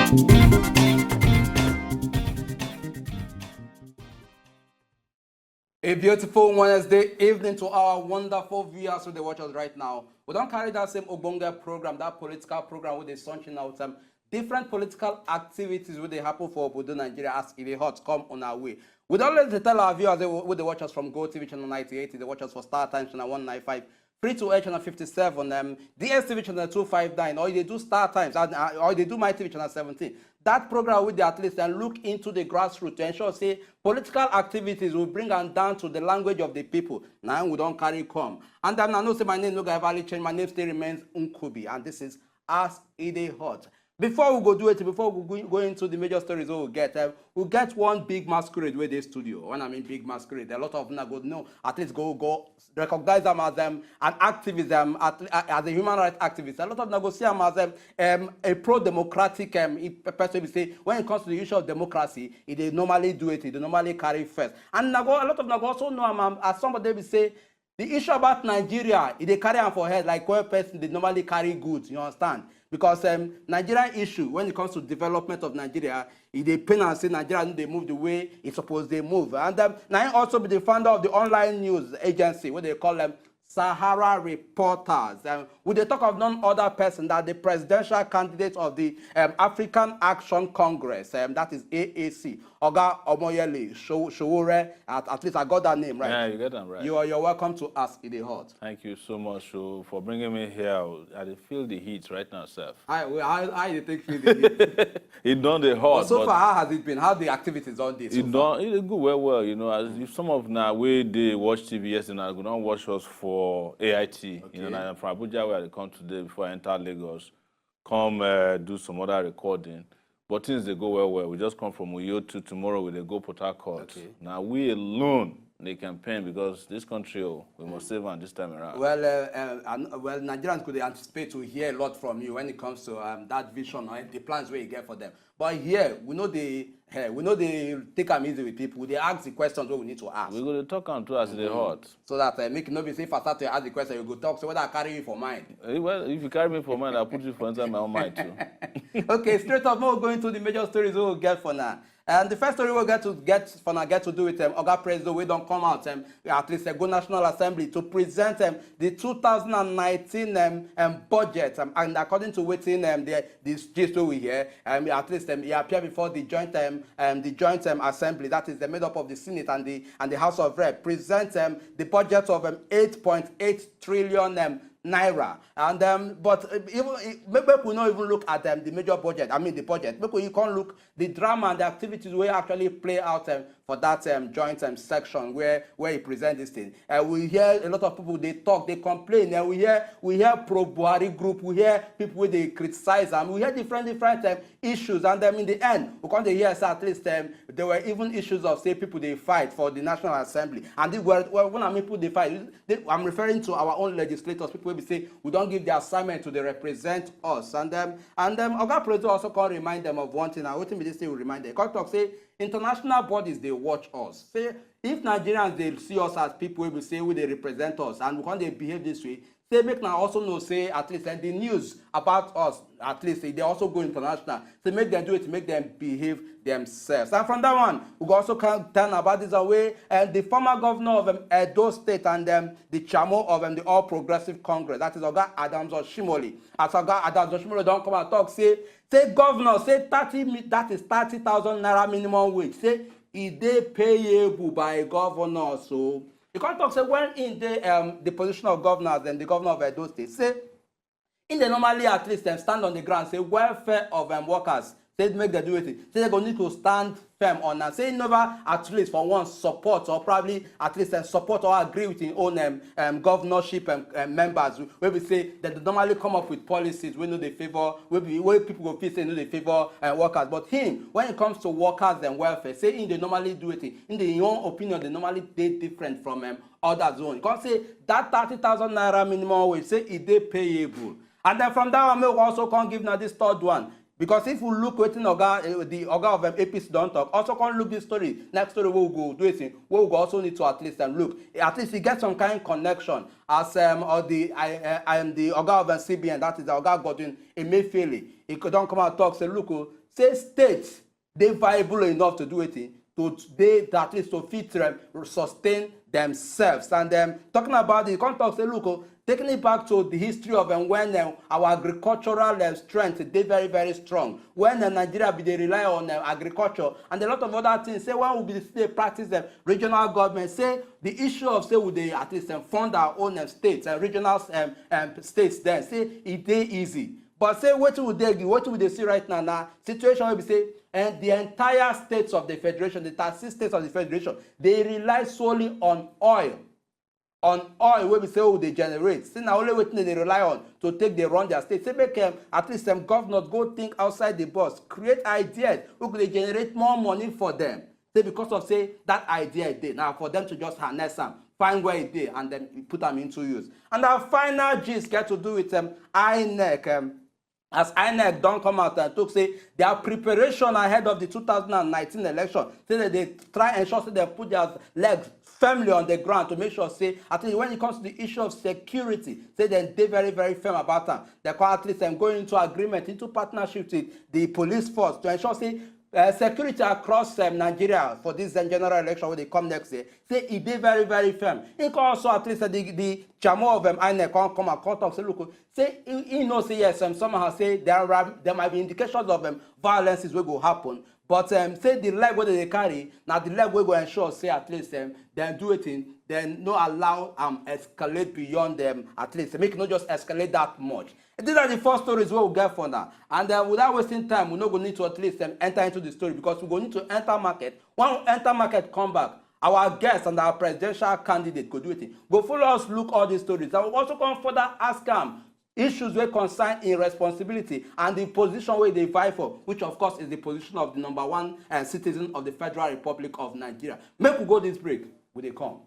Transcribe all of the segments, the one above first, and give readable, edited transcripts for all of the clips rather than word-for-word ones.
A beautiful Wednesday evening to our wonderful viewers who they watch us right now. We don't carry that same Obonga program, that political program with the sunshine out different political activities where they happen for Obodo Nigeria as E Dey Hot come on our way. We don't let to tell our viewers who they watch us from Go TV channel 98, they watch us for Star Times channel 195, Free to Air channel 57, DSTV channel 259, or they do Star Times, or they do My TV channel 17. That program with the at least and look into the grassroots to ensure say political activities will bring them down to the language of the people. Now we don't carry come. And I know say my name no ever change. My name still remains Nkubi, and this is As E Dey Hot. Before we go do it, before we go into the major stories we'll get one big masquerade with the studio. When I mean big masquerade, a lot of them go no, at least go recognize them as an activism, as a human rights activist. A lot of them go see them as a pro-democratic person. Say when it comes to the issue of democracy, they normally do it, they normally carry first. And a lot of them also know them as somebody will say. The issue about Nigeria, they carry on for head like one person, they normally carry goods, you understand? Because Nigerian issue, when it comes to development of Nigeria, they pain and say Nigeria, they move the way it's supposed they move. And now also be the founder of the online news agency, what they call them, Sahara Reporters. Would they talk of none other person that the presidential candidate of the African Action Congress, that is AAC, Oga Omoyele Sowore, at least I got that name right. Yeah, you got that right. You're welcome to As E Dey Hot. Thank you so much for bringing me here. I feel the heat right now, sir. I think feel the heat. It done the hot. But so far, how has it been? How the activities on this? It done it go well, you know. As if some of now we they watch TV yesterday, I go don't watch us for AIT. Okay. You know, I'm from Abuja where I come today before I enter Lagos. Come do some other recording. But things they go well. We just come from Uyo to tomorrow we they go Port Harcourt. Okay. Now we alone they campaign because this country we must save on this time around. Well, Nigerians could anticipate to hear a lot from you when it comes to that vision or the plans where you get for them. But here we know they take them easy with people. They ask the questions what we need to ask. We're going to talk on to As E Dey Hot. So that make it not be say if I start to ask the question, you go talk. So whether I carry you for mind. Well, if you carry me for mind, I'll put you for inside my own mind too. Okay, straight up, we'll go into the major stories we'll get for now. And the first story we'll get to do with Oga President, we don't come out at least go National Assembly to present the 2019 budget. And according to waiting this gist we hear, at least he appear before the joint assembly, that is made up of the Senate and the House of Rep, present the budget of 8.8 trillion naira. And but even maybe we not even look at the major budget. I mean the budget. Maybe you can't look the drama and the activities where actually play out for that joint section where he present this thing. We hear a lot of people they talk, they complain. We hear pro Buhari group. We hear people where they criticize them. We hear different issues. And in the end, we can't hear at least there were even issues of say people they fight for the National Assembly. And when I mean people they fight, I'm referring to our own legislators. People will say we don't give the assignment to they represent us. And Oga President also can remind them of one thing. I want me to say we remind them. Can talk say international bodies they watch us. Say if Nigerians they see us as people we will say we they represent us and we can't they behave this way. Say make now also know say at least the news about us at least they also go international. So make them do it, make them behave themselves. And from that one, we also can tell about this away the former governor of Edo State and the chairman of the All Progressive Congress, that is Oga Adams Oshimole. As Oga Adams Oshimole don't come and talk, say governor, say 30,000 naira minimum wage. Say it they payable by governor. So you can't talk say when in the position of governors and the governor of Edo State, say in the normally at least stand on the ground, say welfare of workers, say make them do it. Say they're going to need to stand firm on and say never at least for one support or probably at least support or agree with his own governorship members where we say that they normally come up with policies we know they favor where people go feel say no they favor workers. But him when it comes to workers and welfare, say in they normally do it in their own opinion they normally they different from others own. You can't say that 30,000 naira minimum wage say it they payable. And then from that one we also can't give now this third one. Because if you look waiting the Oga of APC don't talk, also can't look this story. Next story we'll go do it. We will also need to at least look. At least you get some kind of connection as or the Oga of CBN, that is the Oga Godwin Emefiele. He could don't come out and talk, say, look, say states they viable enough to do it to they at least to fit sustain themselves. And talking about the context, say, look, taking it back to the history of when our agricultural strength is very, very strong. When Nigeria they rely on agriculture and a lot of other things. Say when we they practice regional government. Say the issue of say would they at least fund our own states and regional states. Then say it is easy. But say what would they see right now? Now situation will be say and the entire states of the federation, the 36 states of the federation, they rely solely on oil. On oil where we say they generate. See now only what they rely on to take they run their state. Say make at least some governors go think outside the box, create ideas who could they generate more money for them. Say because of say that idea is there. Now for them to just harness them, find where it is and then put them into use. And our final gist get to do with INEC. As INEC don't come out and talk, say their preparation ahead of the 2019 election, say that they try and ensure they put their legs firmly on the ground to make sure, say, at least when it comes to the issue of security, say they're very, very firm about that. They can at least going into agreement, into partnership with the police force to ensure, say, security across Nigeria for this general election when they come next year. Say it is very, very firm. It can also at least the Chamo of INEC come and talk. Say look, say he knows say yes. Somehow say there might be indications of violences will go happen. But say the leg where they carry now the leg will go ensure say at least then do it in then no allow escalate beyond them at least make not just escalate that much. These are the first stories we'll get for now. And without wasting time, we're not going to need to at least enter into the story because we're going to enter market. When we enter market, come back. Our guest and our presidential candidate could do it. Go follow us, look all these stories. And we'll also come further ask them issues where concern in responsibility and the position where they vie for, which of course is the position of the #1 citizen of the Federal Republic of Nigeria. Make we go this break. Will they come?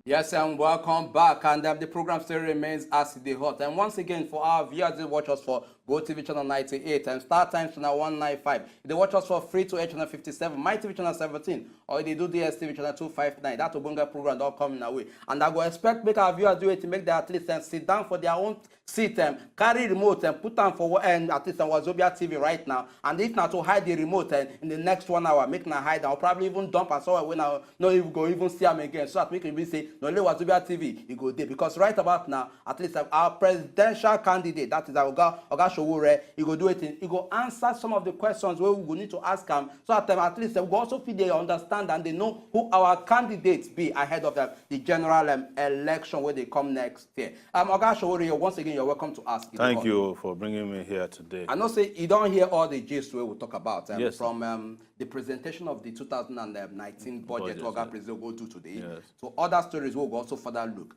Yes, and welcome back. And the program still remains As E Dey Hot. And once again, for our viewers who watch us for Go TV channel 98 and Star Times channel 195, if they watch us for free to channel 57, My TV channel 17, or if they do DSTV channel 259, that Obunga program don't come in away. And I go expect make our viewers do it to make them at least sit down for their own seat, carry remote and put them for at least on Wazobia TV right now. And if not to hide the remote in the next 1 hour, make them hide. I'll probably even dump and so when I know you go even see them again. So that we can be say no only Wazobia TV you go there because right about now at least our presidential candidate, that is our Oga Sowore, he go do it. He go answer some of the questions where we will need to ask him so that at least we go also feel they understand and they know who our candidates be ahead of the general election where they come next year. Oga Sowore, once again you're welcome to ask. Thank you for bringing me here today. I know say you don't hear all the gist where we talk about yes. from the presentation of the 2019 budget Oga President will go do today. Yes. So other stories will go also further look.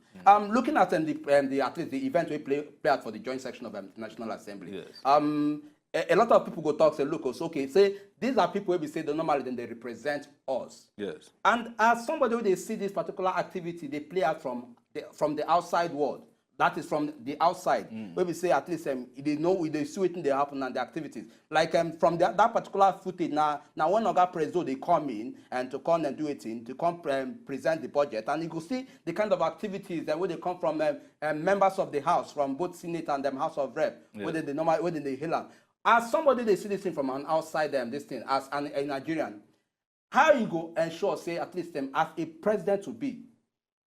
Looking at the at least the event we play out for the joint section of the National Assembly. Yes. A lot of people go talk say look okay say these are people who be say they normally then they represent us. Yes. And as somebody who they see this particular activity they play out from the outside world. That is from the outside, where we say at least they know they see what they happen and the activities. Like from that particular footage now when Oga President they come in and to come and do it to come present the budget, and you can see the kind of activities that where they come from members of the House, from both Senate and House of Rep, yes. where they hail them. As somebody they see this thing from an outside this thing as a Nigerian, how you go ensure say at least as a president to be,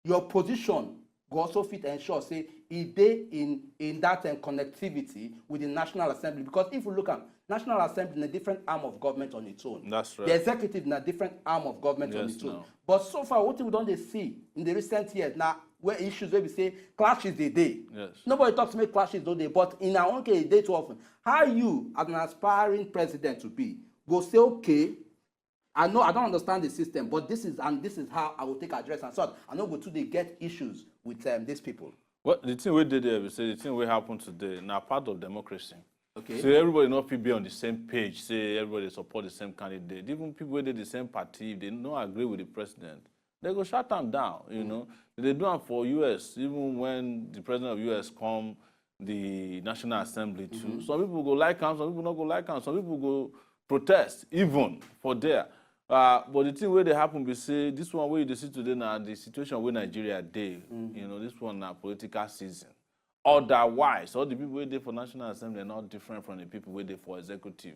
your position go also fit ensure say if they in that connectivity with the National Assembly, because if you look at National Assembly in a different arm of government on its own. That's right. The executive in a different arm of government on its own. No. But so far, what we don't see in the recent years now, where issues where we say clashes the day. Yes. Nobody talks about clashes the day, but in our own case, day too often. How you, as an aspiring president to be, go say okay. I know I don't understand the system, but this is how I will take address and so on. I know go to they get issues with these people. Well, the thing we did there, we say the thing we happen today, now part of democracy. Okay. So everybody not be on the same page, say everybody support the same candidate. Even people who did the same party, if they don't agree with the president, they go shut them down, you know. They do them for US, even when the president of US come the National Assembly too. Some people go like him, some people not go like him, some people go protest, even for there. But the thing where they happen, we say, this one where you see today now, the situation where Nigeria day, you know, this one now political season. Otherwise, all the people who there for National Assembly are not different from the people who there for executive.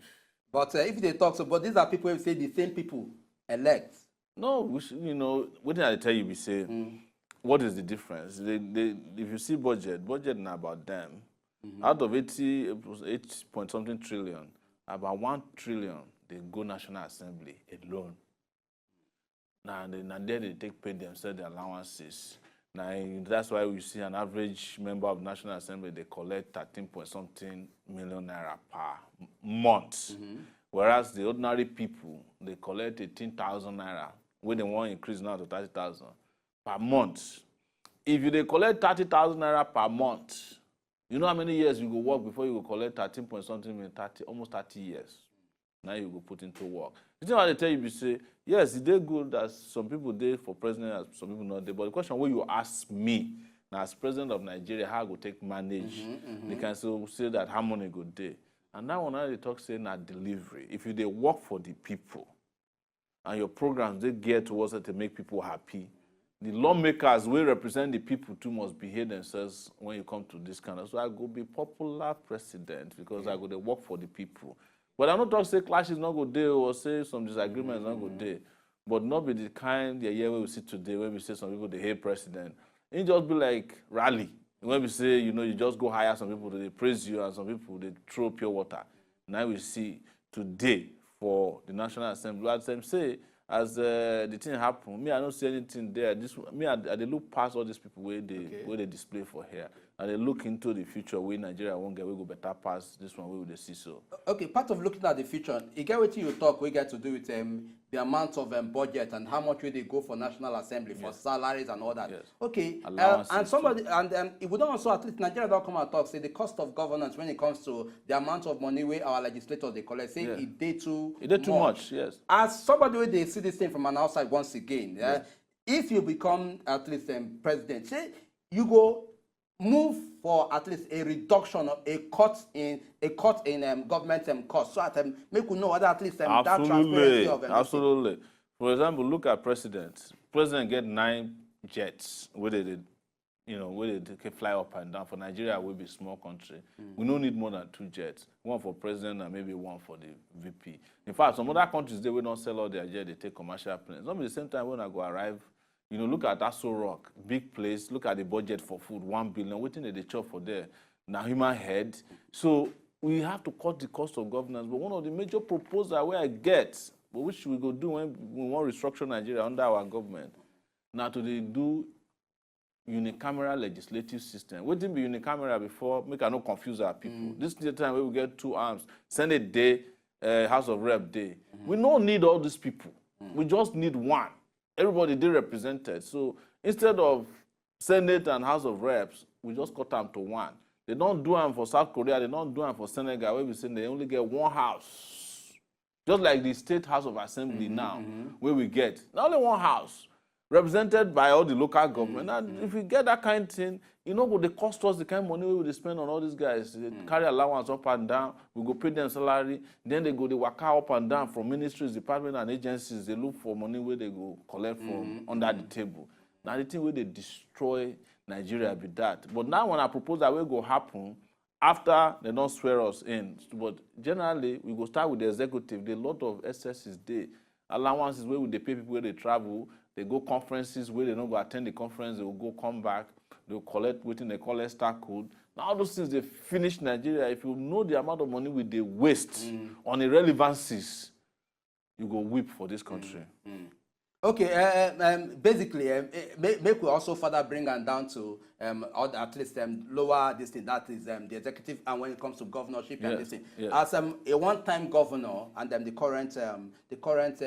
But if they talk, so, but these are people who say the same people elect. No, we should, you know, what did I tell you? We say, what is the difference? If you see budget now about them. Out of 8 point something trillion, about 1 trillion, they go National Assembly alone. Now, there they pay themselves the allowances. Now, that's why we see an average member of National Assembly, they collect 13 point something million naira per month. Whereas the ordinary people, they collect 18,000 naira, when they want to increase now to 30,000 per month. If you they collect 30,000 naira per month, you know how many years you go work before you go collect 13 point something million, almost 30 years. Now you go put into work. The thing I they tell you, you say, yes, it's good that some people there for president and some people not there. But the question where you ask me, now as president of Nigeria, how I go take manage, they can still say that how money go there. And now when they talk saying that delivery, if you they work for the people and your programs they gear towards it to make people happy, the lawmakers will represent the people too must behave themselves when you come to this kind of. So I go be popular president because I go to work for the people. But I'm not talking say clashes not go there or say some disagreements not go there. But not be the kind the year where we see today where we say some people they hate president. It just be like rally. When we say, you know, you just go hire some people, they praise you, and some people they throw pure water. Now we see today for the National Assembly, as them say, as the thing happen, me I don't see anything there. This me I they look past all these people where they display for here. And they look into the future where Nigeria won't get, we go better pass this one where they see so. Okay, part of looking at the future, you get what you talk, we get to do with the amount of budget and how much will they go for National Assembly, for salaries and all that. Okay, and somebody, and if we don't also, at least Nigeria don't come and talk, say the cost of governance when it comes to the amount of money where our legislators they collect, say it did too much, yes. As somebody where they see this thing from an outside once again, if you become at least president, say you go move for at least a reduction of a cut in government costs, so that make we know whether at least that transparency of absolutely. For example, look at president. President get 9 jets where they can fly up and down. For Nigeria, will be a small country. We don't need more than 2 jets. 1 for president and maybe 1 for the VP. In fact, some other countries they will not sell all their jets. They take commercial planes. Not at the same time when I go arrive. You know, look at As E Dey Rock, big place. Look at the budget for food, 1 billion. Waiting at the chop for there. Now human head. So we have to cut the cost of governance. But one of the major proposals where I get, but which we go do when we want to restructure Nigeria under our government, now to do unicameral legislative system. We didn't be unicameral before. Make I not confuse our people. This is the time where we get 2 arms. Senate day, House of Rep day. We don't need all these people. We just need 1. Everybody they represented. So instead of Senate and House of Reps, we just cut them to 1. They don't do them for South Korea. They don't do them for Senegal, where we say they only get 1 house. Just like the State House of Assembly now, where we get not only 1 house, represented by all the local government. And if we get that kind of thing, you know, they cost us the kind of money we will spend on all these guys. They carry allowance up and down. We go pay them salary. Then they go, they work up and down from ministries, departments, and agencies. They look for money where they go collect from under the table. Now, the thing where they destroy Nigeria be that. But now when I propose that will go happen, after they don't swear us in. But generally, we go start with the executive. There are a lot of excesses there. Allowances where they pay people where they travel. They go conferences where they don't go attend the conference. They will go come back. They will collect what they call a star code. Now all those things they finish Nigeria. If you know the amount of money we they waste on irrelevancies, you go weep for this country. Okay, basically, make we also further bring them down to or at least lower this thing, that is the executive, and when it comes to governorship and this thing. As a one-time governor and the current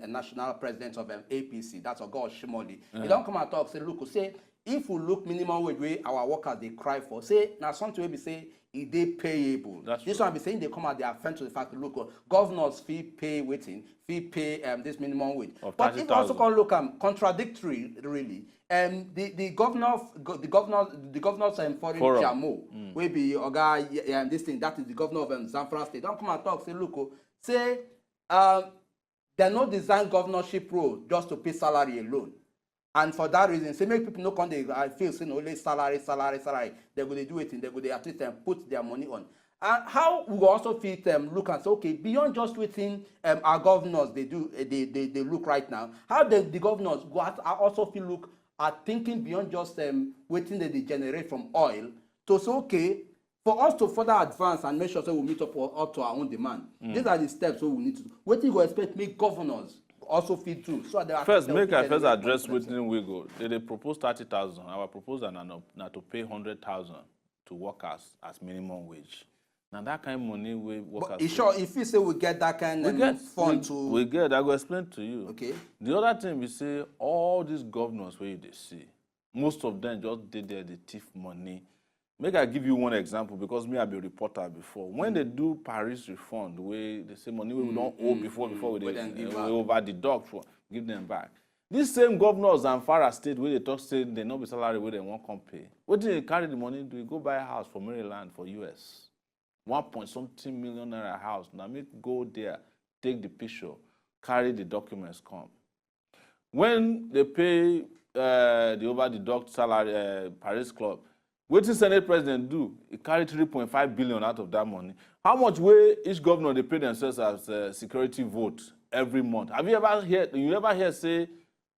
national president of APC, that's Ogo Shimoli, he don't come and talk, say, look, say, if we look minimum wage wey our workers they cry for, say now something wey be say it dey payable. This one be saying they come out, they offend to the fact, look, governors fee pay waiting, fee pay this minimum wage. But it also can look contradictory, really. The governor's foreign jamo, wey be Oga this thing, that is the governor of Zamfara State. Don't come and talk, say, look, say they no design governorship role just to pay salary alone. And for that reason, say make people no come they feel say only salary. They go they do it, and they go they at least put their money on. And how we go also fit look and say, okay, beyond just within our governors they do they look right now. How the governors go at also feel look at thinking beyond just waiting that they generate from oil to say, okay, for us to further advance and make sure that we meet up to our own demand. These are the steps we need to do. What do you expect make governors also feed through? So first, make I first address within we go. They propose 30,000. Our proposal now to pay 100,000 to workers as minimum wage. Now that kind of money we workers. But sure, if you say we get that kind of fund to we get, I will explain to you. Okay. The other thing we say, all these governors where they see, most of them just did there the thief money. Make I give you one example because me I be a reporter before. When they do Paris refund, the way they say money we don't owe before we over deduct for give them back. These same governors and Zamfara State where they talk say they not be salary where they won't come pay. What do they carry the money? Do you go buy a house for Maryland for US? 1.something million naira house. Now me go there, take the picture, carry the documents, come. When they pay the over deduct salary Paris Club. What did Senate President do? He carried 3.5 billion out of that money. How much way each governor they pay themselves as a security vote every month? Have you ever hear say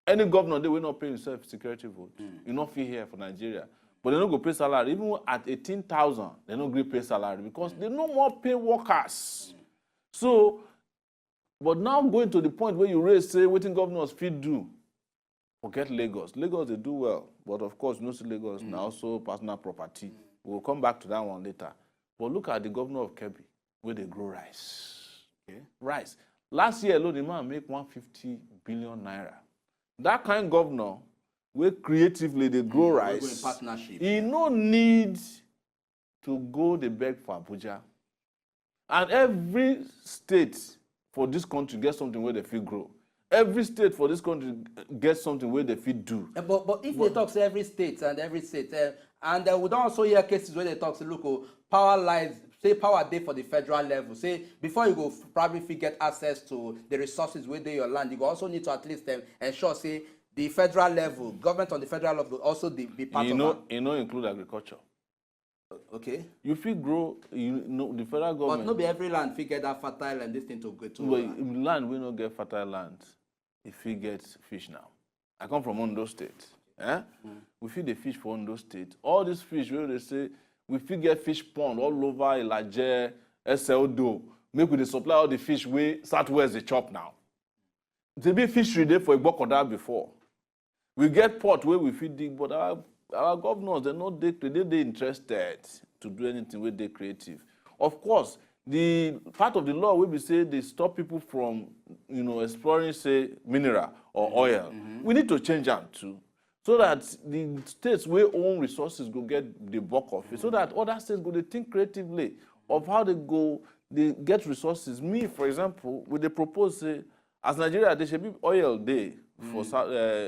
any governor they will not pay himself security vote? You not feel here for Nigeria, but they don't go pay salary even at 18,000. They don't agree pay salary because they no more pay workers. So, but now going to the point where you raise say what governors feel do. Forget Lagos. Lagos, they do well. But of course, no Lagos now also personal property. We'll come back to that one later. But look at the governor of Kebbi, where they grow rice. Okay? Rice. Last year alone, the man make 150 billion naira. That kind of governor, where creatively they grow rice, he no need to go the beg for Abuja. And every state for this country gets something where they feel grow. Every state for this country gets something where they fit do. But if they talk to every state, and we don't also hear cases where they talk to local power lies, say power day for the federal level. Say before you go probably get access to the resources within your land, you also need to at least ensure say the federal level, government on the federal level also be part of that. You know include agriculture. Okay. You fit grow, the federal government. But not be every land fit get that fertile and this thing to go to. But land we not get fertile land. If we get fish now. I come from Ondo State. We feed the fish for Ondo State. All these fish, where they say, we feed get fish pond all over Ilaje, SLDO. Make we supply all the fish where Southwest they chop now. There be fishery there for Igbokoda before. We get port where we feed dig, but our governors, they're interested to do anything where they're creative. Of course, the part of the law will be say they stop people from, exploring, say, mineral or oil. We need to change that too, so that the states where own resources go get the bulk of it, so that other states go they think creatively of how they get resources. Me, for example, with the propose say, as Nigeria, there should be oil day for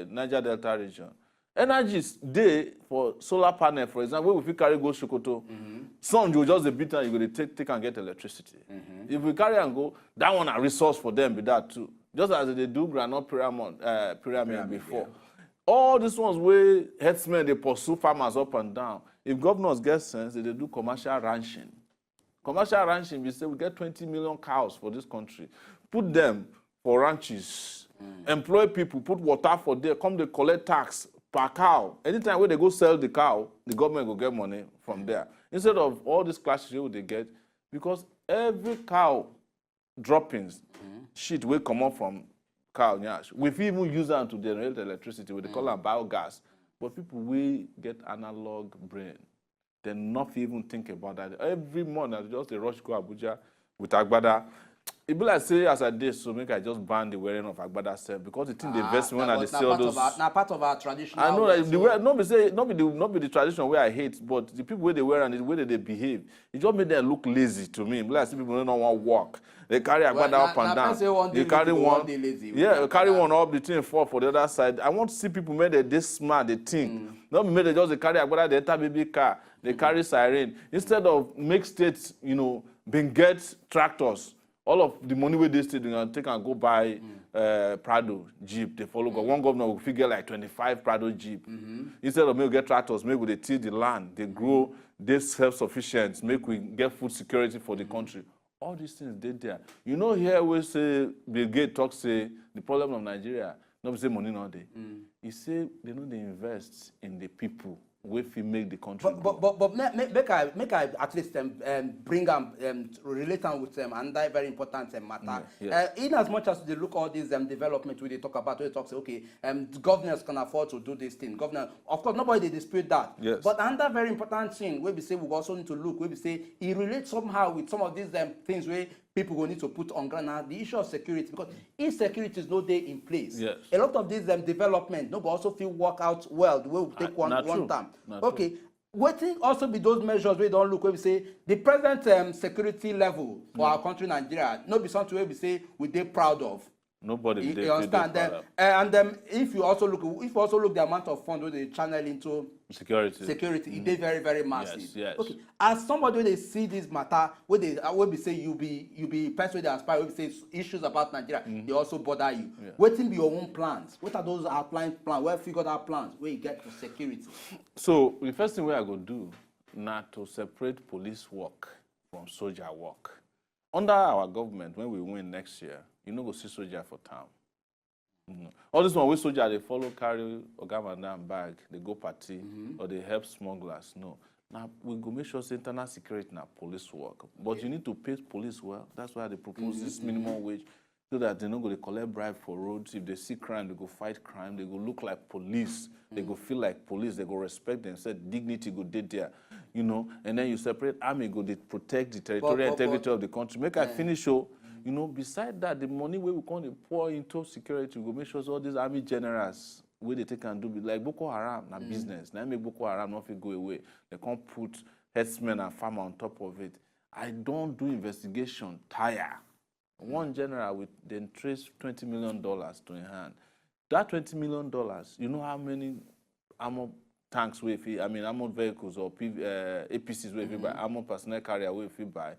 Niger Delta region. Energies day for solar panel, for example, if we carry go Sokoto, sun will just a bit and you go take and get electricity. If we carry and go, that one a resource for them with that too. Just as they do granite pyramid before. Yeah. All these ones where headsmen they pursue farmers up and down. If governors get sense, they do commercial ranching. Commercial ranching, we say we get 20 million cows for this country. Put them for ranches. Employ people, put water for there, come they collect tax per cow. Anytime where they go sell the cow, the government will get money from there. Instead of all these clashes they get, because every cow droppings, shit will come up from cow nyash. We even use them to generate electricity, we call them biogas. But people will get analog brain. They not even think about that. Every morning, just they rush go Abuja with Agbada. it be like say as I did, so make I just ban the wearing of agbada self because the thing they invest when they see all those. Now part of our traditional. I know that the way not be the tradition where I hate, but the people where they wear and the way that they behave, it just made them look lazy to me. It be like see people don't want to walk. They carry agbada up and down. You carry one. Yeah, carry one up the thing for the other side. I want to see people make it this smart. They think. Not made they just they carry agbada. They enter baby car. They carry siren instead of make states being get tractors. All of the money where they state, take and go buy Prado Jeep. They follow. One governor will figure like 25 Prado Jeep. Instead of maybe get tractors, maybe they till the land. They grow. They self-sufficient. Make we get food security for the country. All these things they there. Here we say Bill Gates talk say the problem of Nigeria. Not say money not there. He say they invest in the people. We make the country. But make I at least bring them relate them with them and that very important matter. In as much as they look all these development we they talk about, we talk say okay, governors can afford to do this thing. Governor, of course, nobody they dispute that. Yes. But another very important thing we say we also need to look. We say it relates somehow with some of these things where people will need to put on ground now the issue of security because insecurity is no day in place. Yes. A lot of these development no go also feel work out well the way we take one time. Okay. Waiting also be those measures we don't look where we say the present security level for our country Nigeria no be something where we say we they proud of. Nobody you understand them. And if you also look the amount of funds they channel into security, it is very, very massive. Yes. Okay. As somebody when they see this matter, where we say you be person where they aspire, where we say issues about Nigeria, they also bother you. Yeah. Waiting be your own plans. What are those outlined plans? Where figured out plans where you get for security? So the first thing we are going to do now to separate police work from soldier work. Under our government, when we win next year, you no go see soldier for town. All this one with soldier, they follow carry Ogamanda bag, they go party, or they help smugglers. No. Now, we go make sure internal security now police work. But you need to pay police well. That's why they propose this minimum wage, so that they don't go to collect bribe for roads. If they see crime, they go fight crime. They go look like police. They go feel like police. They go respect themselves. Dignity go dead there. And then you separate army, go they protect the territorial integrity of the country. Make I finish, beside that, the money where we can pour into security, we go make sure all these army generals, where they take and do, like Boko Haram, na business. Now make Boko Haram not go away. They can't put herdsmen and farmer on top of it. I don't do investigation, tire. One general with then trace $20 million to in hand. That $20 million, you know how many armor tanks we fee, armored vehicles or APCs we buy, armored personnel carrier we buy.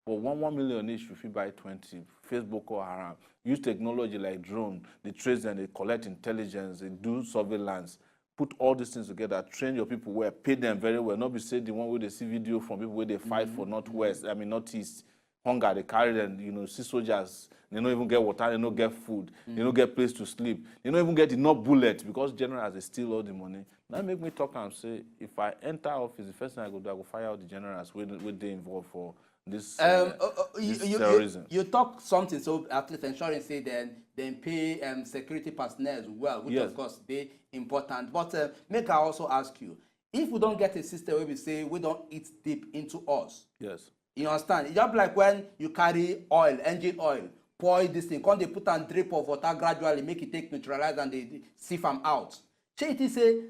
For 1 million each, we buy 20. Face Boko Haram. Use technology like drone. They trace and they collect intelligence. They do surveillance. Put all these things together. Train your people well. Pay them very well. Not be say the one where they see video from people where they fight for Northwest. Northeast. Hunger. They carry them. See soldiers. They don't even get water. They don't get food. They don't get place to sleep. They don't even get enough bullets because generals they steal all the money. That make me talk and say, if I enter office, the first thing I go fire out the generals where they involved for this terrorism. You talk something so at least ensuring say then pay security personnel as well, which of course they important. But make I also ask you, if we don't get a system where we say we don't eat deep into us. Yes. You understand? It's just like when you carry oil, engine oil, pour this thing, when they put and drip of water gradually, make it take neutralize and they sieve them out. So it is say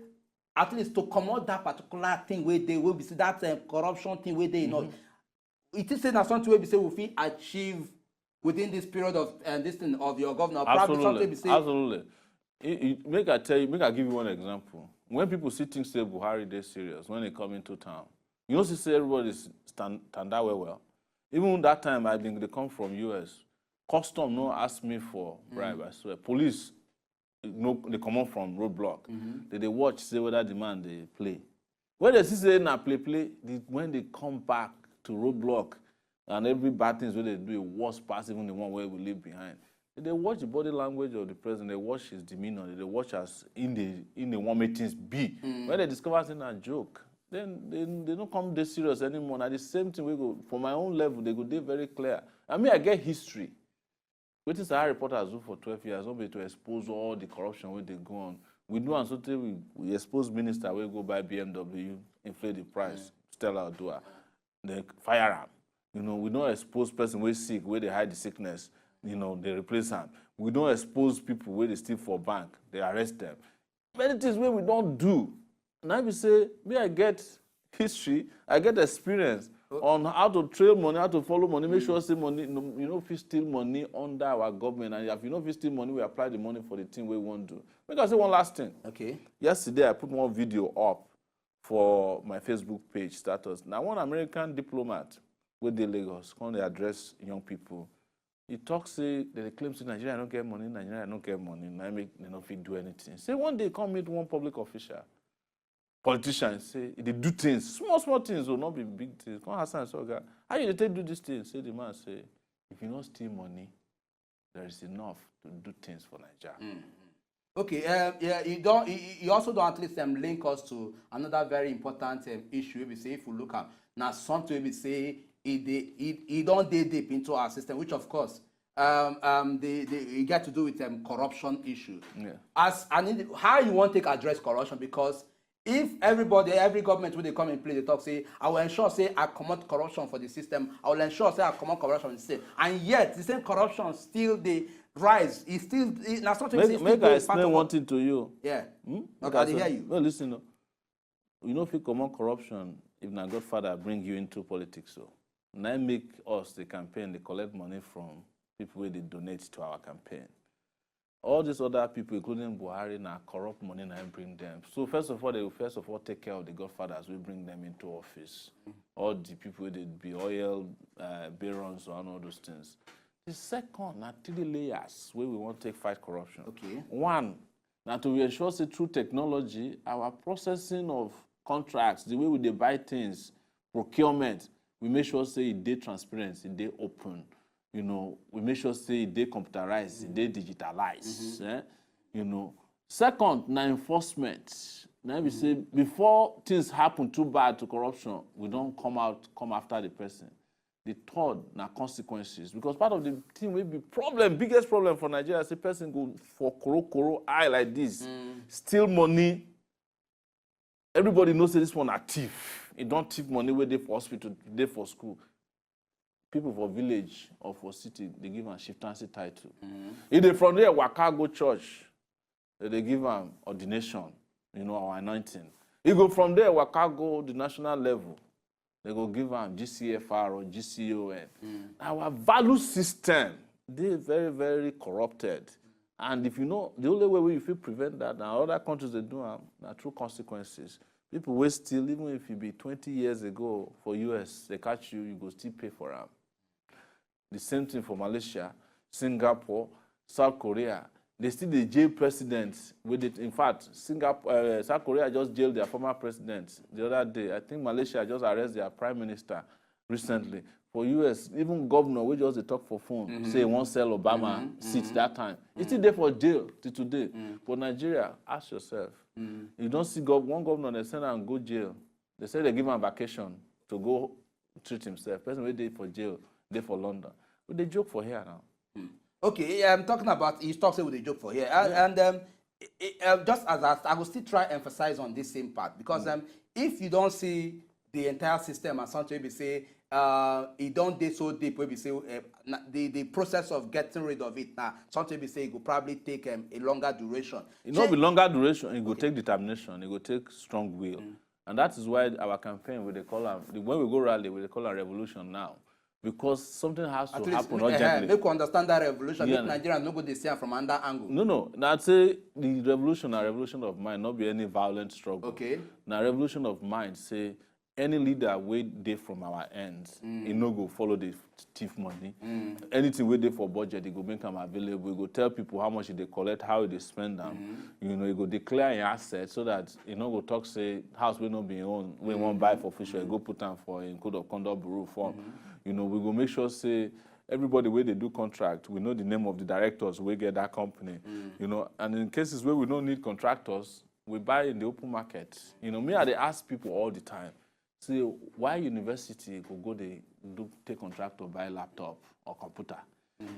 at least to come out that particular thing where they will be see that corruption thing where they it is saying that something where we say we feel achieve within this period of this thing of your governor. Absolutely. Make I give you one example. When people see things say Buhari, they're serious. When they come into town, say everybody's stand that well. Even that time, I think they come from US. Custom no ask me for bribe. I swear. Police, they come up from roadblock. They watch say whether the man they play. When they see say na play, when they come back to roadblock and every bad things where they do worse past even the one where we leave behind. They watch the body language of the president, they watch his demeanor, they watch us in the one meetings be. When they discover it's a joke, then they don't come this serious anymore. Now the same thing we go for my own level, they go very clear. I get history. Which is our reporters do for 12 years, not be to expose all the corruption where they go on. We do and so we expose minister where go buy BMW, inflate the price, Stella Odua. They fire him. You know, we don't expose person where sick, where they hide the sickness. You know, they replace them. We don't expose people where they steal for bank. They arrest them. Many things where we don't do. And I will say, me, I get history, I get experience on how to trail money, how to follow money, make sure say money, you know, if you steal money under our government, and if you know if you steal money, we apply the money for the thing we want to do. Make I say one last thing. Okay. Yesterday, I put one video up for my Facebook page status. Now, one American diplomat with the Lagos, when they address young people, he talks, say, they claim, say, Nigeria don't get money, Nigeria don't get money, and I make they not fit do anything. Say, one day, come meet one public official, politician, say, they do things, small things, will not be big things. Come ask and say, okay, how you take do these things? Say, the man say, if you don't steal money, there is enough to do things for Nigeria. Okay, yeah, you also don't at least link us to another very important issue. We say if we look at now something we say it don't dig deep into our system, which of course they get to do with corruption issue. Yeah. How you want to address corruption, because if every government when they come in place, they talk say, I will ensure say I commot corruption for the system, I will ensure say I commot corruption in the system, and yet the same corruption still they rise. It's still that's not make I explain one thing to you. Yeah. Okay, I hear you. Well, listen, you know if you commot corruption, if na Godfather bring you into politics, so now make us the campaign, they collect money from people where they donate to our campaign. All these other people, including Buhari, now corrupt money and bring them. So first of all, they will take care of the Godfathers. We bring them into office. All the people that be oil barons and all those things. The second, are 3 layers where we want to fight corruption. Okay. One, now to ensure say through technology, our processing of contracts, the way we buy things, procurement, we make sure say they transparent, they open. You know, we make sure say they computerized, they digitalized. You know. Second, now enforcement. Now we say before things happen too bad to corruption, we don't come after the person. The third, now consequences. Because part of the thing will be biggest problem for Nigeria is a person go for koro eye like this, steal money. Everybody knows that this one a thief. He don't thief money where they for hospital, they for school. People for village or for city, they give them shiftancy title. If they from there, waka go church, they give them ordination, you know, or anointing. If go from there, waka go the national level, they go give them GCFR or GCON. Our value system, they're very, very corrupted. And if you know, the only way you prevent that, now other countries they do are through consequences. People will still, even if you be 20 years ago for US, they catch you, you go still pay for them. The same thing for Malaysia, Singapore, South Korea. They still the jail presidents with it. In fact, South Korea just jailed their former president the other day. I think Malaysia just arrested their prime minister recently. For US, even governor, we just talk for phone, say one sell Obama seat that time. It's still there for jail till today. But Nigeria, ask yourself, you don't see one governor, they send him go jail. They say they give him a vacation to go treat himself. Person wait there for jail, there for London. But they joke for here now. Okay, I'm talking about, he talks with a joke for here. And just as I will still try to emphasize on this same part, because if you don't see the entire system as something we say, it don't dig so deep where we say the process of getting rid of it now, something we say it will probably take a longer duration. It will be longer duration, it will take determination, it will take strong will. And that is why our campaign, when we go rally, we call a revolution now. Because something has to happen urgently. Make you understand that revolution. Yeah. Make Nigerians no go they see from under angle. No. Now I'd say the revolution, a revolution of mind, not be any violent struggle. Okay. Now revolution of mind say any leader we dey from our ends, he no go follow the thief money. Anything we dey for budget, he go make them available. He go tell people how much they collect, how they spend them. You know, he go declare your assets so that he no go talk say house we no be own, we won't buy for official. He go put them for in code of conduct bureau form. You know, we go make sure say everybody where they do contract, we know the name of the directors we get that company. You know, and in cases where we don't need contractors, we buy in the open market. You know, me I dey ask people all the time. See, why university go they do take contract or buy laptop or computer?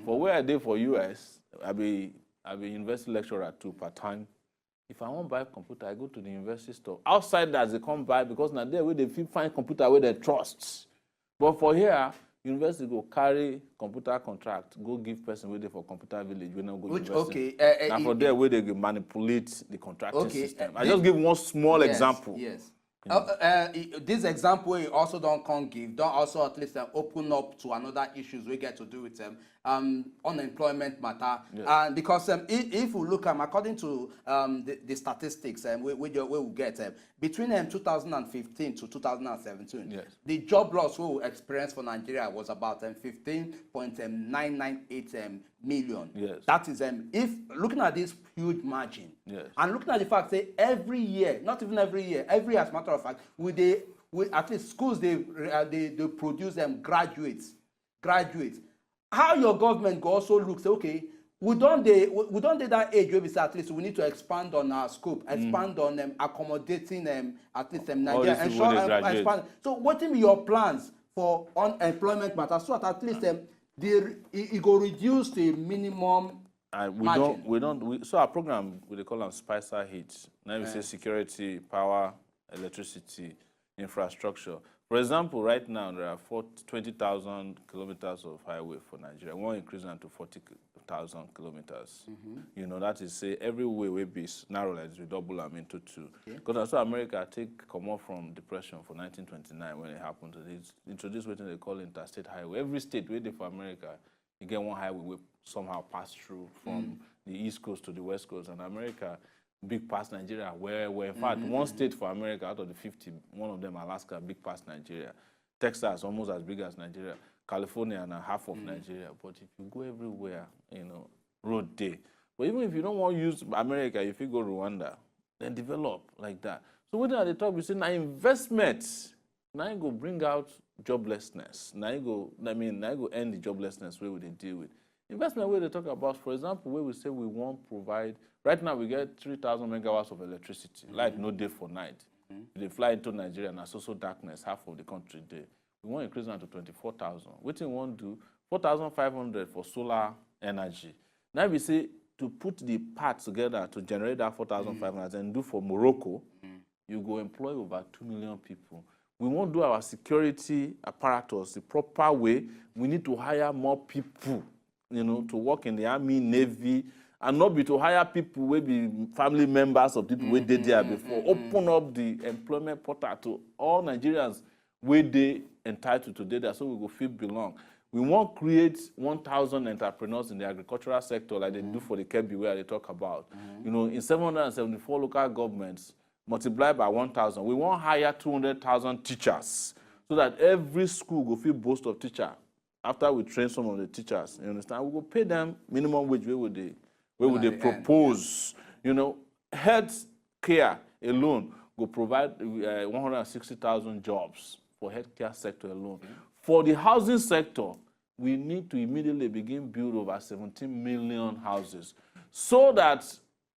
For where I did for US, I be university lecturer too part-time. If I want to buy a computer, I go to the university store. Outside that, they come buy because now there where they find computer where they trust. But for here, university go carry computer contract, go give person waiting for computer village, we not go university. Okay. Now for there, where they manipulate the contracting system. I just give one small example. Yes. This example you also don't give, don't also at least open up to another issues we get to do with unemployment matter. Yes. And because if we look according to the statistics we will get between 2015 to 2017, yes, the job loss we experienced for Nigeria was about 15.998 million. Yes. That is if looking at this huge margin, yes, and looking at the fact that every year, not even every year, every as a matter of fact, we at least schools they produce graduates. How your government go also look say, okay, we don't do that age where we say at least we need to expand on our scope, expand on accommodating at least Nigeria, expand. So what are your plans for unemployment matter so at least it go reduce the minimum margin? So our program we call them Spicer Hits. Now we say security, power, electricity, infrastructure. For example, right now there are 20,000 kilometers of highway for Nigeria. We want to increase them to 40,000 kilometers. You know, that is say every way will be narrow, like we double them into two. Because also America come off from depression for 1929 when it happened to this. Introduce what they call interstate highway. Every state waiting for America, you get one highway will somehow pass through from the East Coast to the West Coast, and America big past Nigeria, where in fact one state for America out of the 50, one of them Alaska, big past Nigeria. Texas almost as big as Nigeria. California and half of Nigeria. But if you go everywhere, you know, road day. But even if you don't want to use America, if you go Rwanda, then develop like that. So when at the top, we say now investments, now you go bring out joblessness. Now you go end the joblessness where we deal with. Investment where they talk about, for example, where we say we won't provide. Right now we get 3,000 megawatts of electricity, light no day for night. They fly into Nigeria and also darkness, half of the country day. We want to increase that to 24,000. What we want to do, 4,500 for solar energy. Now we say to put the parts together to generate that 4,500 and do for Morocco, you go employ over 2 million people. We won't do our security apparatus the proper way. We need to hire more people, you know, to work in the army, navy, and not be to hire people who be family members of people who did there before. Open up the employment portal to all Nigerians where they entitled to data so we go feel belong. We want to create 1,000 entrepreneurs in the agricultural sector like they do for the Kebbi where they talk about. You know, in 774 local governments, multiplied by 1,000, we want to hire 200,000 teachers so that every school will feel boast of teacher. After we train some of the teachers, you understand, we will pay them minimum wage. Where would they propose? You know, health care alone will provide 160,000 jobs for healthcare sector alone. For the housing sector, we need to immediately begin build over 17 million houses so that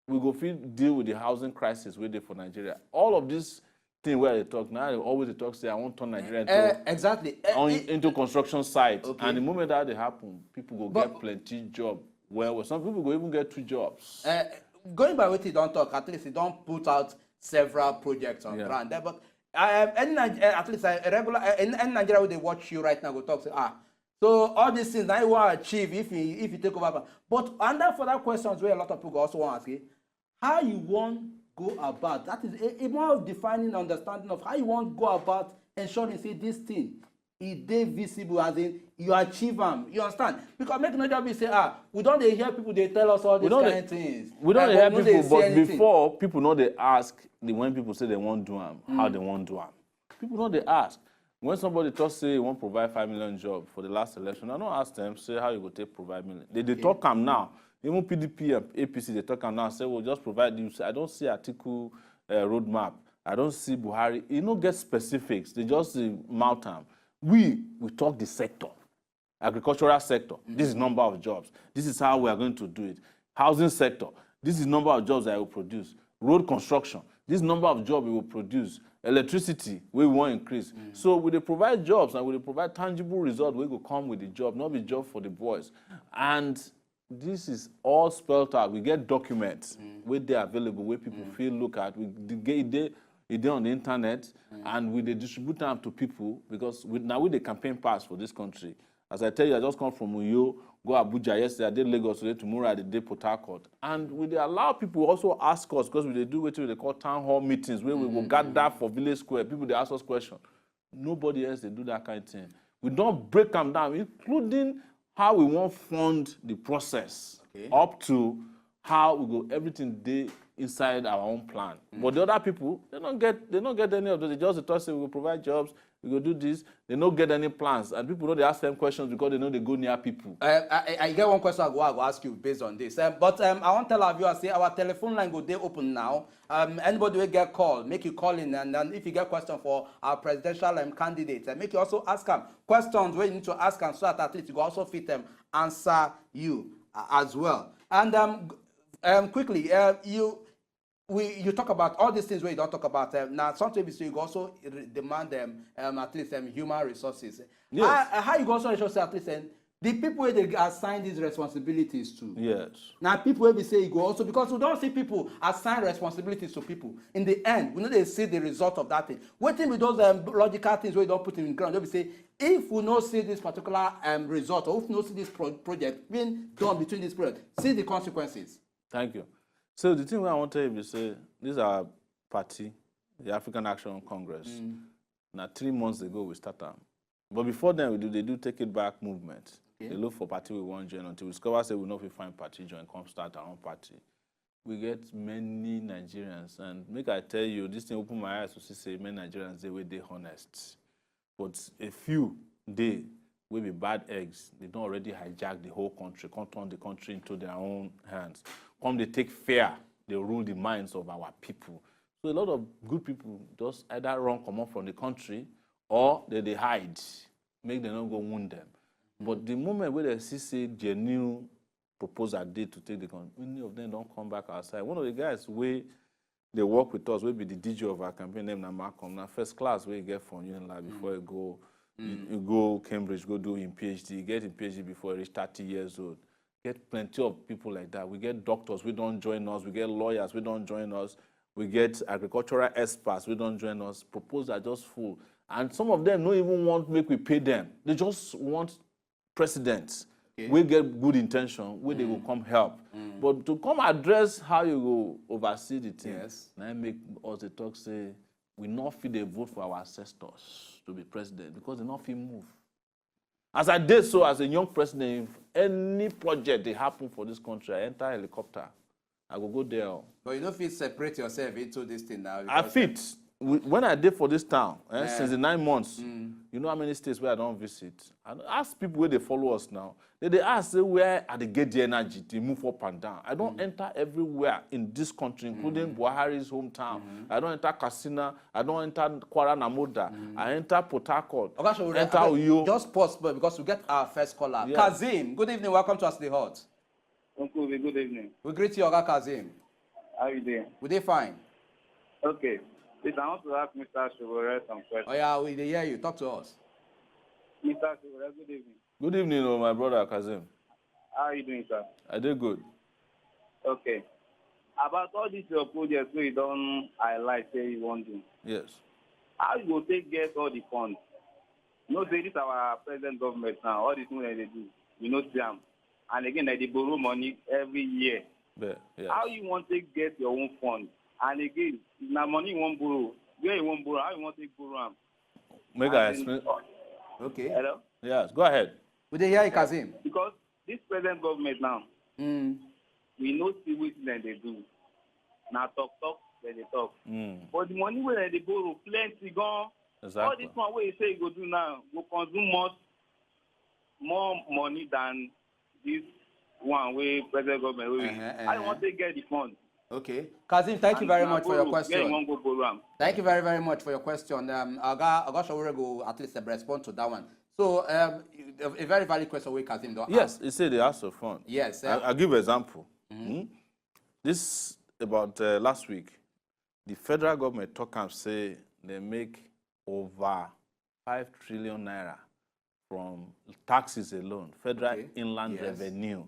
we go deal with the housing crisis we did for Nigeria. All of this thing where they talk now, they always talk say I want to turn Nigeria into into construction site. And the moment that they happen, people go get plenty job. Well, some people go even get 2 jobs. Going by what you don't talk, at least you don't put out several projects on ground there. But at least a regular in Nigeria where they watch you right now go talk say so all these things I want to achieve if you take over. But under further questions where a lot of people also want to ask how you want go about that is a more defining understanding of how you want go about ensuring say this thing is they visible as in you achieve them. You understand? Because make no job be say we don't hear people they tell us all these kind of things. We don't hear people, but before people know they ask when people say they won't do them, how they won't do them. People know they ask. When somebody just say you won't provide 5 million jobs for the last election, I don't ask them say how you go take provide million. They talk them now. Even PDP and APC they talk them now. Say we'll just provide you. I don't see article roadmap. I don't see Buhari. You don't get specifics. They just mouth them. We talk the sector, agricultural sector. This is number of jobs. This is how we are going to do it. Housing sector. This is number of jobs that I will produce. Road construction. This number of jobs we will produce. Electricity, we want increase. So we will provide jobs and we will provide tangible results. We will come with the job, not the job for the boys. And this is all spelled out. We get documents where they're available, where people feel look at. it's on the internet, and we distribute them to people because now with the campaign pass for this country. As I tell you, I just come from Uyo, go Abuja yesterday, I did Lagos today, tomorrow I did Port Harcourt. And we allow people also ask us, because we do what they call town hall meetings, where we will gather for village square. People, they ask us questions. Nobody else, they do that kind of thing. We don't break them down, including how we want to fund the process, up to how we go, everything they inside our own plan. But the other people, they don't get any of those. They just talk, say we will provide jobs, we will do this. They don't get any plans. And people know they ask them questions because they know they go near people. I get one question I go ask you based on this. But I want to tell our viewers, say our telephone line go they open now. Anybody will get call, make you call in, and then if you get question for our presidential candidate, make you also ask them questions where you need to ask them so that at least you go also fit them answer you as well. And quickly, you talk about all these things where you don't talk about now. Sometimes you also demand at least human resources. Yes. How you go also ensure at least the people where they assign these responsibilities to. Yes. Now people will be say you go also because we don't see people assign responsibilities to people. In the end, we know they see the result of that thing. Waiting with those logical things where you don't put in the ground, they'll be say if we not see this particular result or if we not see this project being done between this period, see the consequences. Thank you. So the thing I want to tell you is say this is our party, the African Action Congress. Now 3 months ago we started. But before then they do take it back movement. They look for party we want to join until we discover say we know if we find party join, come start our own party. We get many Nigerians, and make I tell you, this thing open my eyes to see say many Nigerians they were honest. But a few they will be bad eggs. They don't already hijack the whole country, can't turn the country into their own hands. Come they take fear, they rule the minds of our people. So a lot of good people just either run come up from the country or they hide, make them not go wound them. But the moment where they see say genuine proposal did to take the country, many of them don't come back outside. One of the guys they work with us will be the DJ of our campaign named Malcolm. Now first class where you get from UNLA before you go. You go Cambridge, go do in PhD. You get in PhD before you reach 30 years old. Get plenty of people like that. We get doctors, we don't join us. We get lawyers, we don't join us. We get agricultural experts, we don't join us. Proposals are just full. And some of them don't even want to make we pay them. They just want presidents. We get good intention, where they will come help. But to come address how you go oversee the thing, now make us the talk say, we not feel they vote for our ancestors to be president because they not feel move. As I did so as a young president, if any project they happen for this country, I enter a helicopter, I will go there. But you don't feel separate yourself into this thing now. I fit. When I did for this town, since the 9 months, you know how many states where I don't visit? I ask people where they follow us now. They ask where they get the energy to move up and down. I don't enter everywhere in this country, including Buhari's hometown. I don't enter Katsina. I don't enter Kwara Namoda. I enter Port Harcourt. Enter Uyo. Just pause because we get our first caller. Yes. Kazim, good evening. Welcome to As E Dey Hot. Uncle, good evening. We greet you, Oga Kazim. How are you doing? We dey fine. Okay. Please, I want to ask Mr. Sowore some questions. Oh yeah, we hear you. Talk to us. Mr. Sowore, good evening. Good evening, my brother Kazim. How are you doing, sir? I did good. Okay. About all these your projects where you don't highlight, say you want to. Yes. How you go take get all the funds? You know, say this our present government now, all these things that they do, we know them. And again, they borrow money every year. Yes. How you want to get your own funds? And again, now money you won't borrow. Where you won't borrow, how you want to borrow them? Make I explain. Okay. Hello? Yes, go ahead. We dey hear you, Kazim. Because this present government now, we know see what they do. Now talk, then they talk. But the money where they borrow, plenty gone. Exactly. All this one where you say you go do now, go consume more money than this one where present government. I want to get the funds. Okay. Kazim, thank you very much for your question. Yeah, you won't go borrow. Thank you very, very much for your question. Oga Sowore go at least respond to that one. So, a very valid question where Kazim don't Yes, he said they asked for fund. Yes. I'll give an example. This, about last week, the federal government talk and say they make over 5 trillion naira from taxes alone, federal inland revenue.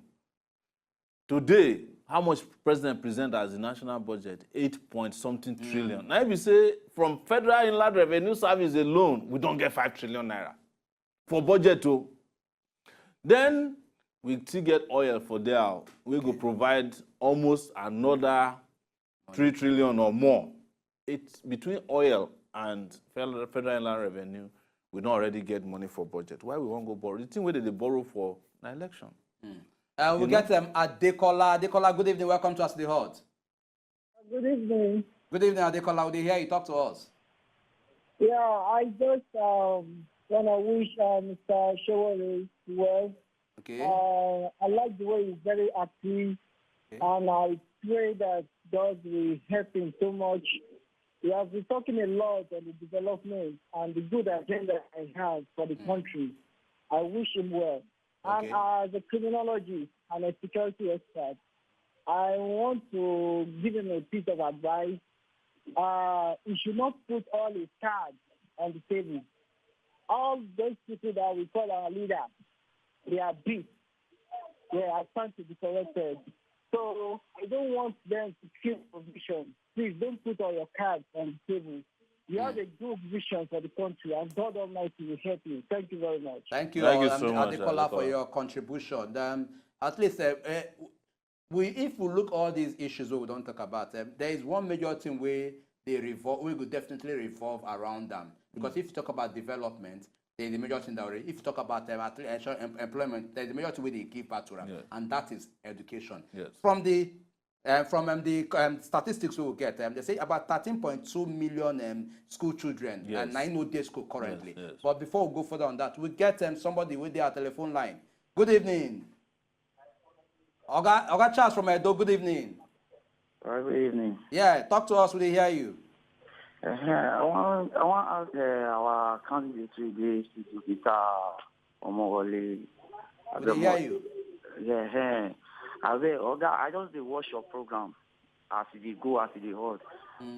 Today, how much president present as the national budget? 8-point-something trillion. Now, if you say from Federal Inland Revenue Service alone, we don't get 5 trillion naira for budget too. Then we still get oil for there. We go provide almost another 3 trillion or more. It's between oil and Federal Inland Revenue. We don't already get money for budget. Why we won't go borrow? The thing where they borrow for an election. We get Adekola. Adekola, good evening. Welcome to As E Dey Hot. Good evening. Good evening, Adekola. Would you hear you talk to us? Yeah, I just want to wish Mr. Sowore well. Okay. I like the way he's very active, and I pray that God will help him so much. He has been talking a lot on the development and the good agenda he has for the country. I wish him well. Okay. And as a criminologist and a security expert, I want to give him a piece of advice. He should not put all his cards on the table. All those people that we call our leaders, they are beat. They are trying to be corrected. So I don't want them to kill position. Please don't put all your cards on the table. You have a good vision for the country, and God Almighty will help you. Thank you very much. Thank you, Thank you so much, Adekola, for your contribution. At least, if we look all these issues we don't talk about, there is one major thing where they revolve. We could definitely revolve around them, because if you talk about development, there is a major thing that already. If you talk about employment, there is a major thing where they give back to them, and that is education. Yes. From the statistics we will get, they say about 13.2 million school children and 9 no day school currently. Yes. But before we go further on that, we get somebody with their telephone line. Good evening. Oga Charles from Edo, good evening. Good evening. Yeah, talk to us, we hear you. I want to ask our candidate today, Mr. Omoyele. We hear you. Yeah. I just watch your program as they go, as they hot.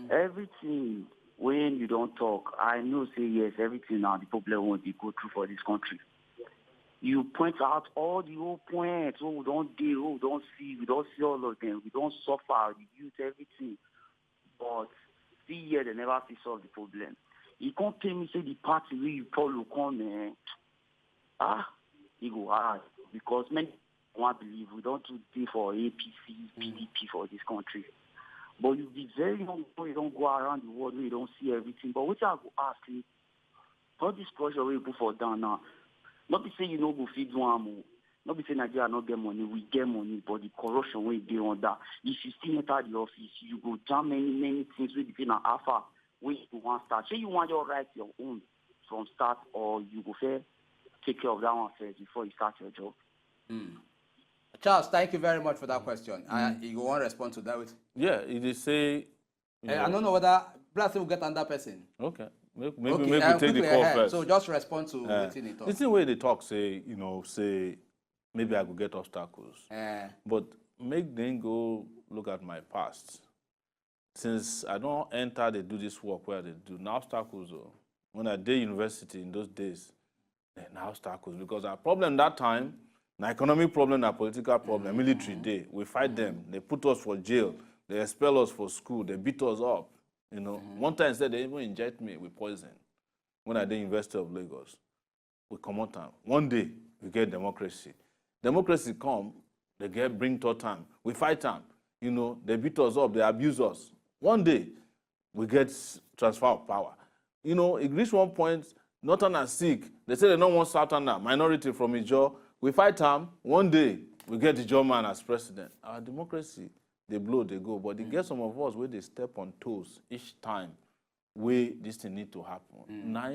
Everything when you don't talk, I know say yes, everything now the problem won't be go through for this country. You point out all the old points, we don't deal, we don't see all of them, we don't suffer, the youth, everything. But see here, they never see solve the problem. You can't tell me say the party where you follow come, you go hard because many want to believe we don't do for APC, PDP for this country. But you be very young, you don't go around the world where you don't see everything. But what I go ask you, all this pressure we put for down now, not be say you know go feed one, not be say Nigeria not get money, we get money, but the corruption we dey on that. If you still enter the office, you go down many things with depend on how far where you want start. Say you want your right your own from start, or you go fair take care of that one first before you start your job. Charles, thank you very much for that question. You want to respond to that with? Yeah, it is say. I don't know whether Blast will get another person. Okay. Maybe Okay, we take the call first. So just respond to within it. The way they talk, say, maybe I could get obstacles. But make them go look at my past. Since I don't enter, they do this work where they do. Now obstacles, when I did university in those days, now obstacles. Because our problem that time, an economic problem, a political problem, military day. We fight them. They put us for jail. They expel us for school. They beat us up. One time said they even inject me with poison when I did University of Lagos. We come out time. One day we get democracy. Democracy come, they bring to time. We fight them. They beat us up, they abuse us. One day we get transfer of power. It reached one point, Northern and sick. They say they don't want Southerner, minority from Ijaw. We fight them. One day we get the Ijaw man as president. Our democracy, they blow, they go. But they get some of us where they step on toes each time where this thing need to happen. Now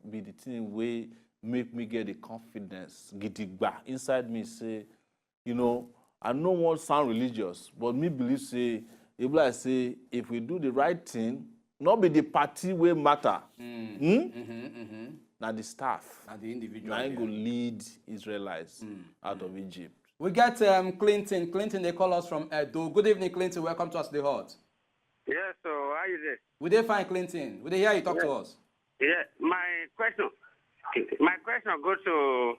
be the thing where make me get the confidence, gidigba inside me say, I don't want to sound religious, but me believe say, if we do the right thing, not be the party way matter. Now the staff, and the individual. now go lead Israelites out of Egypt. We get Clinton. Clinton, they call us from Edo. Good evening, Clinton. Welcome to As E Dey Hot. Yeah, so how you there? We dey fine, Clinton. We dey hear you talk to us. Yeah, my question goes to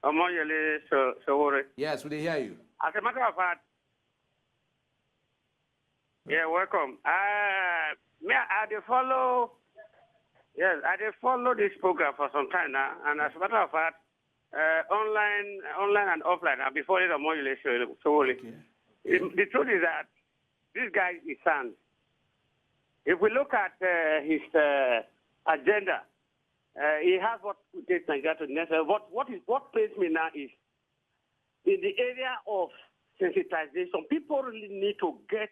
Omoyele Sowore. Yes, we dey hear you. As a matter of fact, Yeah, welcome. I did follow. Yes, I did follow this program for some time now, and as a matter of fact, online and offline. And before it, Omoyele Sowore. Okay. The truth is that this guy is sound. If we look at his agenda, he has what takes Nigeria to the next level. What pains me now is in the area of sensitization. People really need to get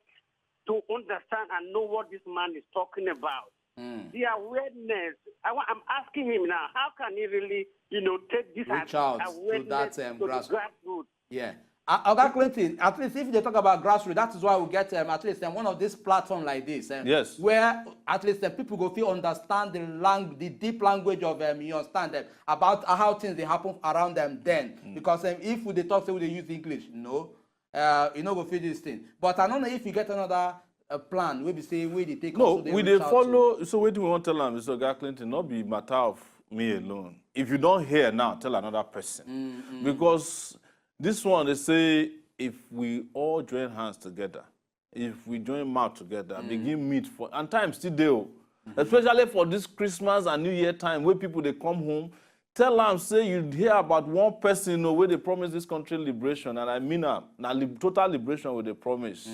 to understand and know what this man is talking about. The awareness. I'm asking him now, how can he really, take this reach out awareness to that to the grassroots? Yeah. Oga Clinton, at least if they talk about grassroots, that is why we get at least one of these platforms like this. Yes. Where at least people go feel understand the deep language of you understand about how things they happen around them then. Because if they talk, say they use English, no, you know go feel this thing. But I don't know if you get another plan where we say we they take. No, we they follow. So what do we want to tell them, Mr. Oga Clinton? Not be matter of me alone. If you don't hear now, tell another person. Because this one, they say, if we all join hands together, if we join mouth together, begin meet for, and time still there, especially for this Christmas and New Year time, where people, they come home, tell them, say, you hear about one person, where they promise this country liberation, and I mean, now total liberation with the promise.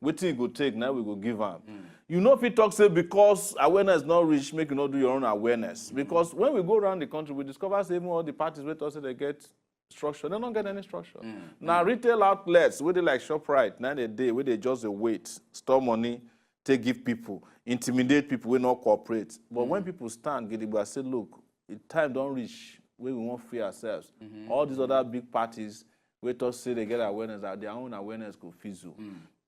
Waiting you go take, now we go give them. You know, if he talks, say, because awareness not reach, make you not do your own awareness. Because when we go around the country, we discover, say, even all the parties, where also they get structure, they don't get any structure. Now retail outlets where they like ShopRite, now they day where they just wait, store money, take give people, intimidate people, we not cooperate. But when people stand, Gidigba say, look, the time don't reach where we won't free ourselves. All these other big parties, wait us say they get awareness that their own awareness could fizzle.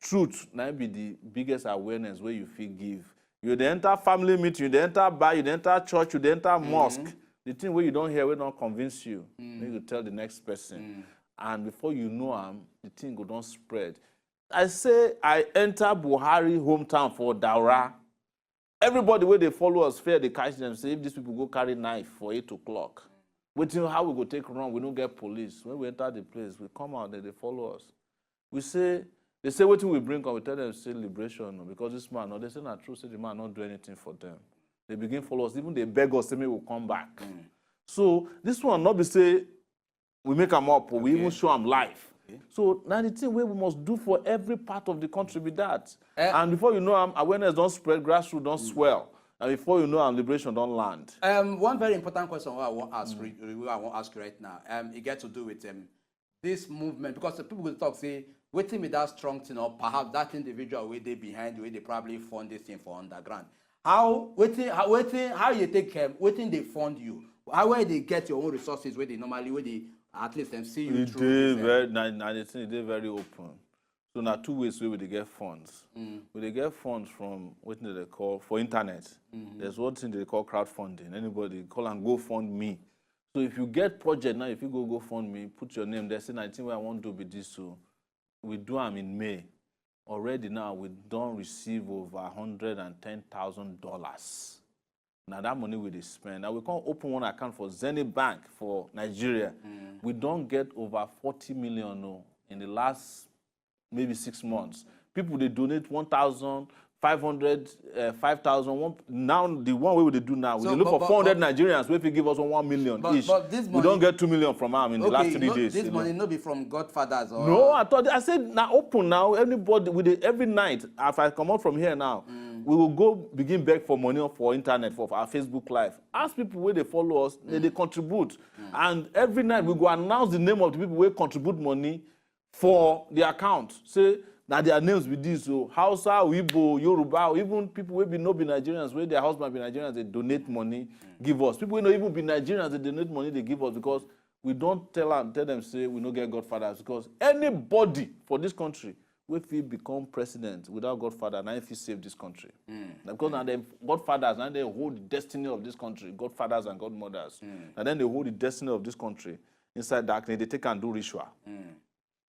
Truth now be the biggest awareness where you feel give. You the enter family meeting, you the enter bar, you the enter church, you the enter mosque. The thing where you don't hear, will not convince you. Then you tell the next person. And before you know the thing go don't spread. I say I enter Buhari hometown for Daura. Everybody where they follow us fair, they catch them, say if these people go carry knife for 8 o'clock. Waiting how we go take run, we don't get police. When we enter the place, we come out, they follow us. We say, they say what we bring, and we tell them say liberation, because this man, no, they say not true, say the man not do anything for them. They begin follow us, even they beg us, say, we will come back. So this one not be say, we make them up, or we even show them life. So now the thing we must do for every part of the country be that. And before you know, awareness don't spread, grassroots don't swell. And before you know, liberation don't land. One very important question I want to ask, I want to ask you right now. It gets to do with this movement, because the people will talk, say, waiting with that strong thing, or perhaps that individual where they behind, where they probably fund this thing for underground. How you take care, waiting they fund you? How where they get your own resources where they normally, where they at least them see you through this? They're very open. So now 2 ways where they get funds. Where they get funds from what they call for internet. There's one thing they call crowdfunding. Anybody call and go fund me. So if you get project now, if you go fund me, put your name there, say I think what I want to do with this. So we do them in May. Already now we don't receive over $110,000. Now that money we spend. Now we can't open one account for Zenith Bank for Nigeria. We don't get over 40 million in the last maybe 6 months. People they donate 1,500, 5,000. Now the one way they do now, we look for 400 Nigerians. If you give us 1 million each, but this money, we don't get 2 million from them in the last 3 days. This money no be from Godfathers or no. I said now open now. Everybody with every night. If I come out from here now, we will go begin beg for money for internet for our Facebook Live. Ask people where they follow us, they contribute, and every night we go announce the name of the people who contribute money for the account. Say that their names be this, so Hausa, Igbo, Yoruba, or even people who be not be Nigerians, where their husband be Nigerians, they donate money, give us. People who not even be Nigerians, they donate money, they give us, because we don't tell them say we don't get Godfathers, because anybody for this country, if we become president without Godfather, now if he save this country. Because now the Godfathers, now they hold the destiny of this country, Godfathers and Godmothers. And then they hold the destiny of this country inside darkness, they take and do ritual.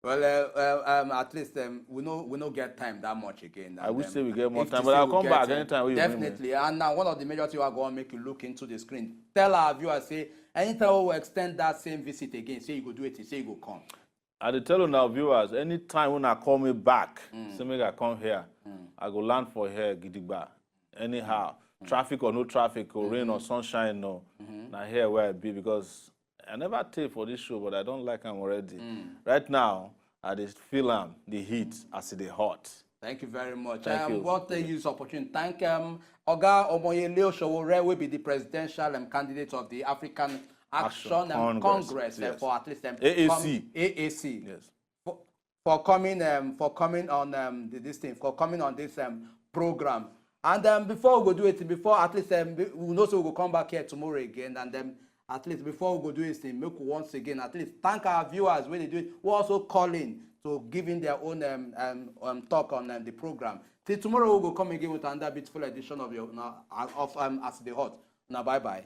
Well, at least we no get time that much again. I wish say we get more time, but I'll come back anytime. Definitely. And now one of the major things I go and make you look into the screen. Tell our viewers, say anytime we extend that same visit again, say you go do it, say you go come. I dey tell our viewers, anytime when I call me back, say make I come here, I go land for here, gidigba. Anyhow, traffic or no traffic, or rain or sunshine, no. Now here where I be, because I never take for this show, but I don't like them already. Right now, I just feel the heat as it is hot. Thank you very much. Thank you. What they use opportunity. Thank Oga Omoyele Sowore will be the presidential candidate of the African Action Congress yes. For at least AAC. AAC. Yes. For coming on this program. And before we go do it, before at least we know so we'll come back here tomorrow again, and at least before we go do this thing, make once again at least thank our viewers when they do it. We're also calling to giving their own talk on the program. Till tomorrow we'll go come again with another beautiful edition of As E Dey Hot. Now bye bye.